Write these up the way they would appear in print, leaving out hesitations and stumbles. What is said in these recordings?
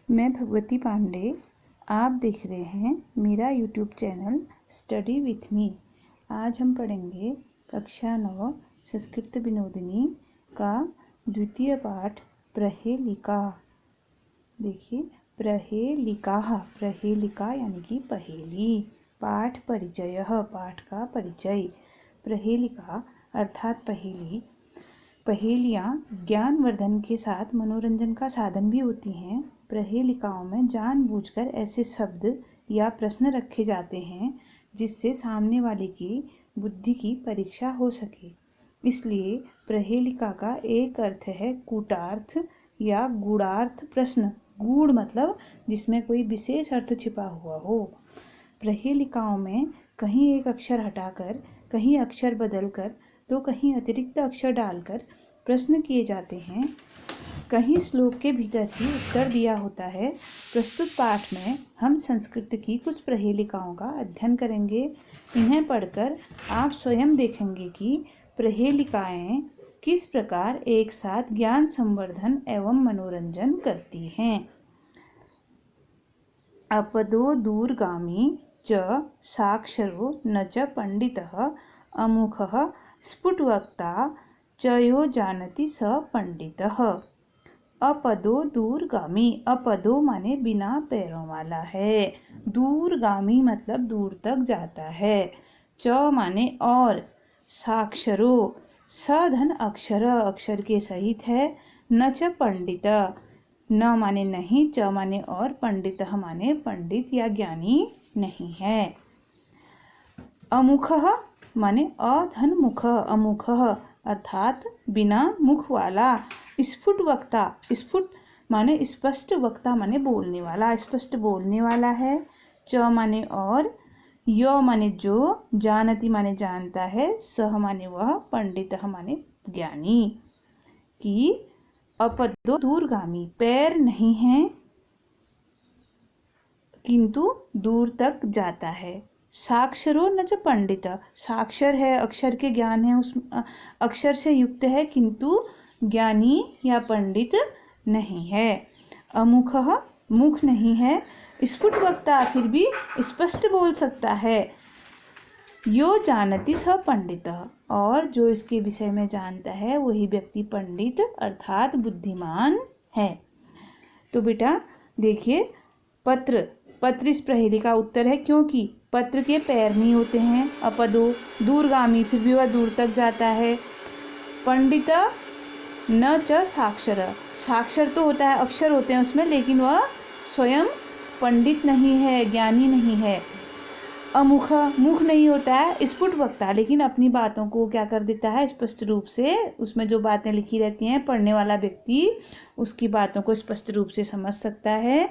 मैं भगवती पांडे। आप देख रहे हैं मेरा YouTube channel study with me. आज हम पढ़ेंगे कक्षा 9 संस्कृत विनोदिनी का द्वितीय पाठ प्रहेलिका। देखिए, प्रहेलिका यानी कि पहेली। पाठ परिचय, पाठ का परिचय। प्रहेलिका अर्थात पहेली। पहेलियाँ ज्ञानवर्धन के साथ मनोरंजन का साधन भी होती हैं। प्रहेलिकाओं में जानबूझकर ऐसे शब्द या प्रश्न रखे जाते हैं जिससे सामने वाले की बुद्धि की परीक्षा हो सके। इसलिए प्रहेलिका का एक अर्थ है कूटार्थ या गूढ़ार्थ प्रश्न। गूढ़ मतलब जिसमें कोई विशेष अर्थ छिपा हुआ हो। प्रहेलिकाओं में कहीं एक अक्षर हटाकर, कहीं अक्षर बदलकर तो कहीं अतिरिक्त अक्षर डालकर प्रश्न किए जाते हैं। कहीं श्लोक के भीतर ही उत्तर दिया होता है। प्रस्तुत पाठ में हम संस्कृत की कुछ प्रहेलिकाओं का अध्ययन करेंगे। इन्हें पढ़कर आप स्वयं देखेंगे कि प्रहेलिकाएं किस प्रकार एक साथ ज्ञान संवर्धन एवं मनोरंजन करती हैं। अपदो दूरगामी च साक्षरो न च पंडितः अमुखः स्फुटवक्ता च यो जानति स पंडितः। अपदो दूरगामी। अपदो माने बिना पैरों वाला है। दूरगामी मतलब दूर तक जाता है। च माने और। साक्षरो सधन अक्षर, अक्षर के सहित है। न च पंडित, न माने नहीं, च माने और, पंडित माने पंडित या ज्ञानी नहीं है। अमुखः माने अधन मुख, अमुखः अर्थात बिना मुख वाला। स्फुट वक्ता, स्फुट माने स्पष्ट, वक्ता माने बोलने वाला, स्पष्ट बोलने वाला है। च माने और, यो माने जो, जानति माने जानता है, सह माने वह, पंडित माने ज्ञानी। कि अपदो दूरगामी पैर नहीं है किंतु दूर तक जाता है। साक्षरो न च पंडित, साक्षर है, अक्षर के ज्ञान है, उस अक्षर से युक्त है किंतु ज्ञानी या पंडित नहीं है। अमुखः मुख नहीं है। स्फुट वक्ता फिर भी स्पष्ट बोल सकता है। यो जानति स पंडितः, और जो इसके विषय में जानता है वही व्यक्ति पंडित अर्थात बुद्धिमान है। तो बेटा देखिए, पत्र इस पहेली का उत्तर है क्योंकि पत्र के पैर नहीं होते हैं। अपदो दूरगामी फिर भी वह दूर तक जाता है। पंडित न च साक्षर, साक्षर तो होता है, अक्षर होते हैं उसमें, लेकिन वह स्वयं पंडित नहीं है, ज्ञानी नहीं है। अमुख मुख नहीं होता है। स्फुट वक्ता लेकिन अपनी बातों को क्या कर देता है, स्पष्ट रूप से, उसमें जो बातें लिखी रहती हैं पढ़ने वाला व्यक्ति उसकी बातों को स्पष्ट रूप से समझ सकता है।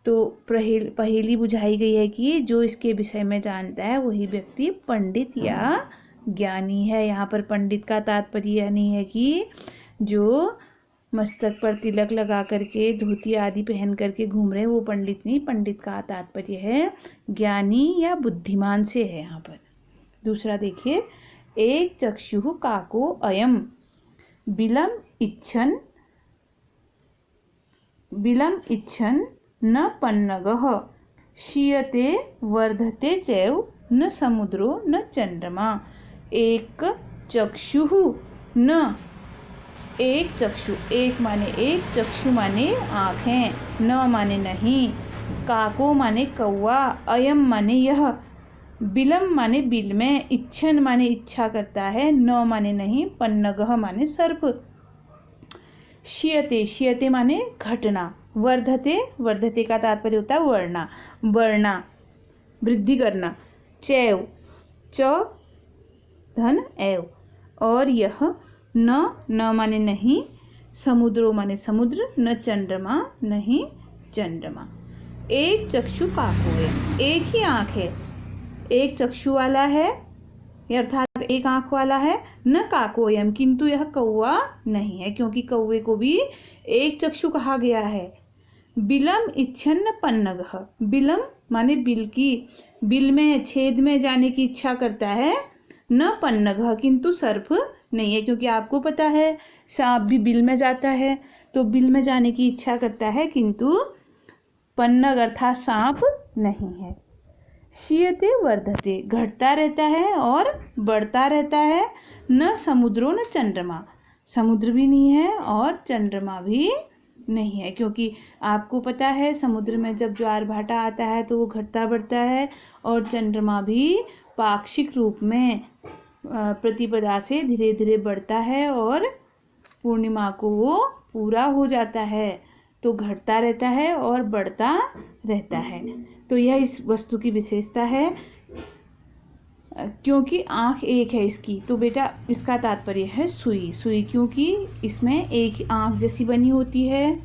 तो पहेली बुझाई गई है कि जो इसके विषय में जानता है वही व्यक्ति पंडित या ज्ञानी है। यहाँ पर पंडित का तात्पर्य नहीं है कि जो मस्तक पर तिलक लगा करके, धोती आदि पहन करके घूम रहे हैं वो पंडित नहीं। पंडित का तात्पर्य है ज्ञानी या बुद्धिमान से है यहाँ पर। दूसरा देखिए, एक चक्षुः काको अयम बिलम इच्छन न पन्नगः क्षीयते वर्धते चैव न समुद्रो न चंद्रमा। एक चक्षुः न, एक चक्षु, एक माने एक, चक्षु माने आँखें, न माने नहीं, काको माने कौवा, अयम माने यह, बिलम माने बिल में, इच्छन माने इच्छा करता है, न माने नहीं, पन्नगः माने सर्प। क्षीयते माने घटना, वर्धते का तात्पर्य होता है बढ़ना, वृद्धि करना। चैव च धन एव, और यह न माने नहीं, समुद्रो माने समुद्र, न चंद्रमा नहीं चंद्रमा। एक चक्षु काको है, एक ही आँख है, एक चक्षु वाला है अर्थात एक आँख वाला है। न काकोयम किंतु यह कौवा नहीं है क्योंकि कौवे को भी एक चक्षु कहा गया है। बिलम इच्छन्न पन्नगः, बिलम माने बिल की, बिल में छेद में जाने की इच्छा करता है। न पन्नगः किंतु सर्प नहीं है क्योंकि आपको पता है सांप भी बिल में जाता है। तो बिल में जाने की इच्छा करता है, किंतु पन्नग अर्थात सांप नहीं है। क्षीयते वर्धते, घटता रहता है और बढ़ता रहता है। न समुद्रो न चंद्रमा, समुद्र भी नहीं है और चंद्रमा भी नहीं है, क्योंकि आपको पता है समुद्र में जब ज्वार भाटा आता है तो वो घटता बढ़ता है, और चंद्रमा भी पाक्षिक रूप में प्रतिपदा से धीरे धीरे बढ़ता है और पूर्णिमा को वो पूरा हो जाता है। तो घटता रहता है और बढ़ता रहता है। तो यह इस वस्तु की विशेषता है। क्योंकि आँख एक है इसकी, तो बेटा इसका तात्पर्य है सुई। सुई क्योंकि इसमें एक आँख जैसी बनी होती है।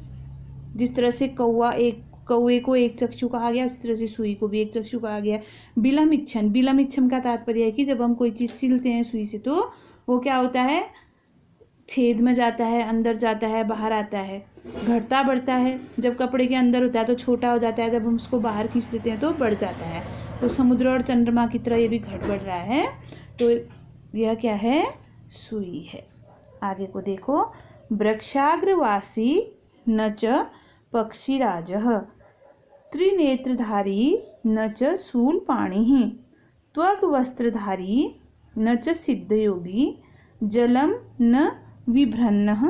जिस तरह से कौवे को एक चक्षु कहा गया, उसी तरह से सुई को भी एक चक्षु कहा गया। बिलम इच्छन, बिलम इच्छन का तात्पर्य है कि जब हम कोई चीज़ सिलते हैं सुई से तो वो क्या होता है, छेद में जाता है, अंदर जाता है, बाहर आता है, घटता बढ़ता है। जब कपड़े के अंदर होता है तो छोटा हो जाता है, जब हम उसको बाहर खींच लेते हैं तो बढ़ जाता है। तो समुद्र और चंद्रमा की तरह ये भी घट बढ़ रहा है। तो यह क्या है, सुई है। आगे को देखो, वृक्षाग्रवासी न च पक्षीराजः, त्रिनेत्रधारी न च शूलपाणिः, त्वग्वस्त्रधारी न च सिद्धयोगी, जलम न बिभ्रन्नः,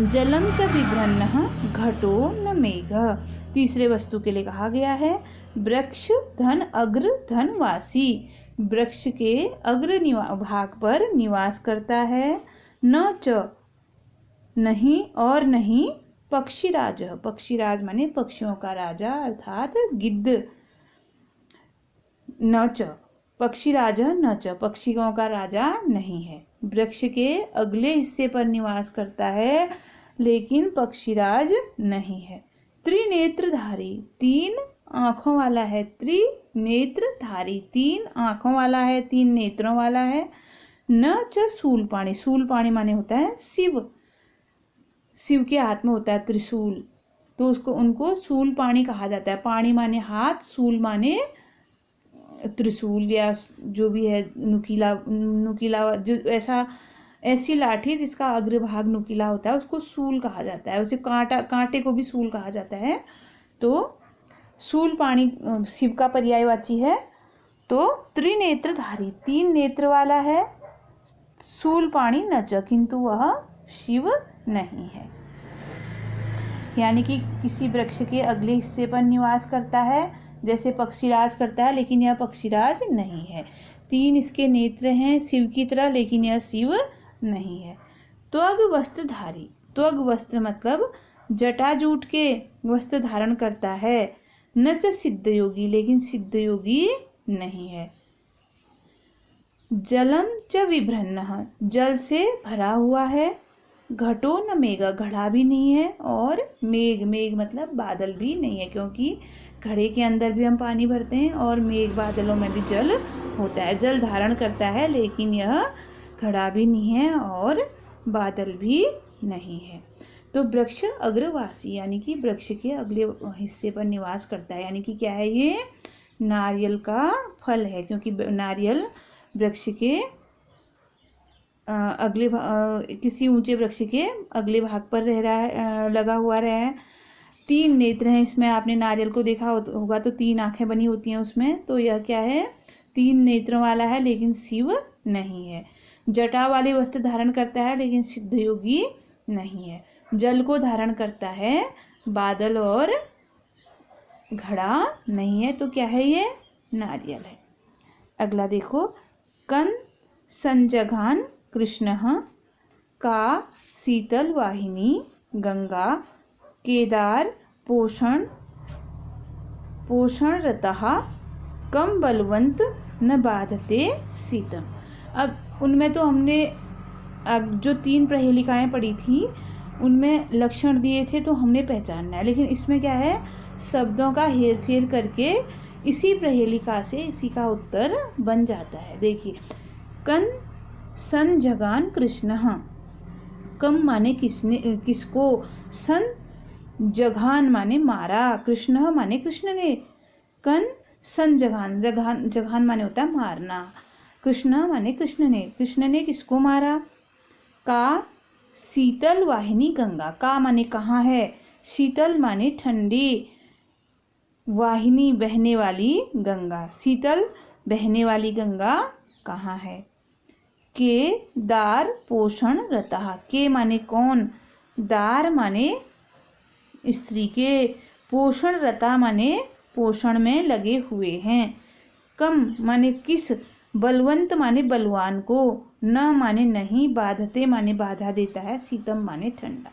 जलम च बिभ्रन्नः, घटो न मेघः। तीसरे वस्तु के लिए कहा गया है। वृक्ष धन अग्र धनवासी, वृक्ष के अग्र भाग पर निवास करता है। न च नहीं और नहीं, पक्षीराज, पक्षीराज माने पक्षियों का राजा अर्थात गिद्ध। न च पक्षीराज न च, पक्षियों का राजा नहीं है। वृक्ष के अगले हिस्से पर निवास करता है लेकिन पक्षीराज नहीं है। त्रिनेत्रधारी, तीन आँखों वाला है। त्रिनेत्रधारी, तीन आँखों वाला है, तीन नेत्रों वाला है। न च शूलपाणि, शूलपाणि माने होता है शिव, शिव के हाथ में होता है त्रिशूल, तो उसको उनको शूलपाणि कहा जाता है। पाणि माने हाथ, शूल माने त्रिशूल या जो भी है नुकीला जो ऐसी लाठी जिसका अग्रभाग नुकीला होता है उसको शूल कहा जाता है। उसे कांटे को भी शूल कहा जाता है। तो शूलपाणि शिव का पर्यायवाची है। तो त्रिनेत्रधारी, तीन नेत्र वाला है। शूलपाणि न च, किंतु वह शिव नहीं है। यानी कि किसी वृक्ष के अगले हिस्से पर निवास करता है जैसे पक्षीराज करता है, लेकिन यह पक्षीराज नहीं है। तीन इसके नेत्र हैं शिव की तरह, लेकिन यह शिव नहीं है। त्वग वस्त्रधारी, त्वग वस्त्र मतलब जटाजूट के वस्त्र धारण करता है। न च सिद्ध योगी, लेकिन सिद्ध योगी नहीं है। जलम च विभ्रन्नः, जल से भरा हुआ है। घटो न मेघ, घड़ा भी नहीं है, और मेघ, मेघ मतलब बादल भी नहीं है, क्योंकि घड़े के अंदर भी हम पानी भरते हैं और मेघ बादलों में भी जल होता है। जल धारण करता है लेकिन यह घड़ा भी नहीं है और बादल भी नहीं है। तो वृक्ष अग्रवासी यानी कि वृक्ष के अगले हिस्से पर निवास करता है। यानी कि क्या है, ये नारियल का फल है, क्योंकि नारियल वृक्ष के किसी ऊंचे वृक्ष के अगले भाग पर रह रहा है, लगा हुआ रहा है। तीन नेत्र हैं इसमें, आपने नारियल को देखा होगा तो तीन आंखें बनी होती हैं उसमें। तो यह क्या है, तीन नेत्रों वाला है लेकिन शिव नहीं है। जटा वाले वस्त्र धारण करता है लेकिन सिद्ध योगी नहीं है। जल को धारण करता है, बादल और घड़ा नहीं है। तो क्या है, ये नारियल है। अगला देखो, कन संजघान कृष्णः, का शीतल वाहिनी गंगा, केदार पोषणरतः, कम बलवंत न बाधते शीतम। अब उनमें तो हमने जो तीन प्रहेलिकाएं पढ़ी थी उनमें लक्षण दिए थे तो हमने पहचानना है, लेकिन इसमें क्या है, शब्दों का हेर फेर करके इसी प्रहेलिका से इसी का उत्तर बन जाता है। देखिए, कन संजगान कृष्णः, कम माने किसने, किसको, सन जघान माने मारा, कृष्ण माने कृष्ण ने, कन संजघान, जघान माने होता है मारना, कृष्ण माने कृष्ण ने किसको मारा, का शीतल वाहिनी गंगा, का माने कहाँ है, शीतल माने ठंडी, वाहिनी बहने वाली गंगा, शीतल बहने वाली गंगा कहाँ है। के दार पोषण रतः, के माने कौन, दार माने स्त्री के, पोषण रता माने पोषण में लगे हुए हैं, कम माने किस, बलवंत माने बलवान को, न माने नहीं, बाधते माने बाधा देता है, शीतम माने ठंडा।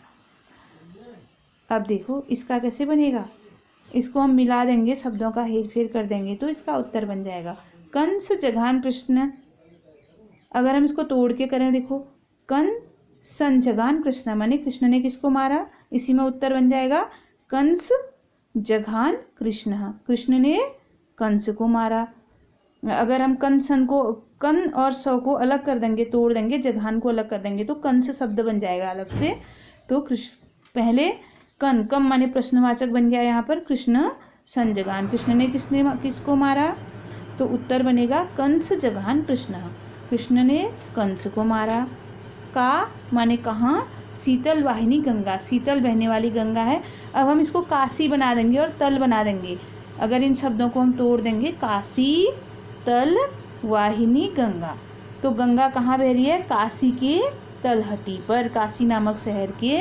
अब देखो इसका कैसे बनेगा, इसको हम मिला देंगे, शब्दों का हेर फेर कर देंगे तो इसका उत्तर बन जाएगा कंस जघान कृष्ण। अगर हम इसको तोड़ के करें, देखो कंसन जघान कृष्ण माने कृष्ण ने किसको मारा, इसी में उत्तर बन जाएगा कंस जघान कृष्ण, कृष्ण ने कंस को मारा। अगर हम कंसन को, कन और सौ को अलग कर देंगे, तोड़ देंगे, जघान को अलग कर देंगे तो कंस शब्द बन जाएगा अलग से। तो कृष्ण पहले कन, कम माने प्रश्नवाचक बन गया यहाँ पर, कृष्ण संजगान, कृष्ण ने किसको मारा, तो उत्तर बनेगा कंस जघान कृष्ण, कृष्ण ने कंस को मारा। का माने कहाँ, शीतल वाहिनी गंगा, शीतल बहने वाली गंगा है। अब हम इसको काशी बना देंगे और तल बना देंगे। अगर इन शब्दों को हम तोड़ देंगे, काशी तल वाहिनी गंगा, तो गंगा कहाँ बह रही है, काशी के तलहटी पर, काशी नामक शहर के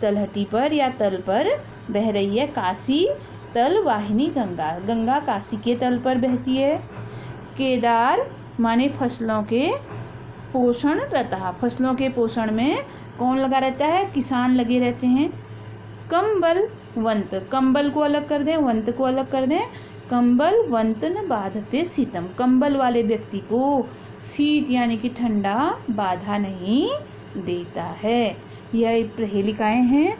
तलहटी पर या तल पर बह रही है काशी तल वाहिनी गंगा, गंगा काशी के तल पर बहती है। केदार माने फसलों के पोषण रता, फसलों के पोषण में कौन लगा रहता है, किसान लगे रहते हैं। कंबल वंत, कंबल को अलग कर दें, वंत को अलग कर दें, कंबल वंत न बाधते शीतम, कंबल वाले व्यक्ति को शीत यानी कि ठंडा बाधा नहीं देता है। यह प्रहेलिकाएं हैं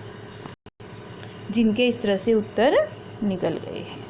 जिनके इस तरह से उत्तर निकल गए हैं।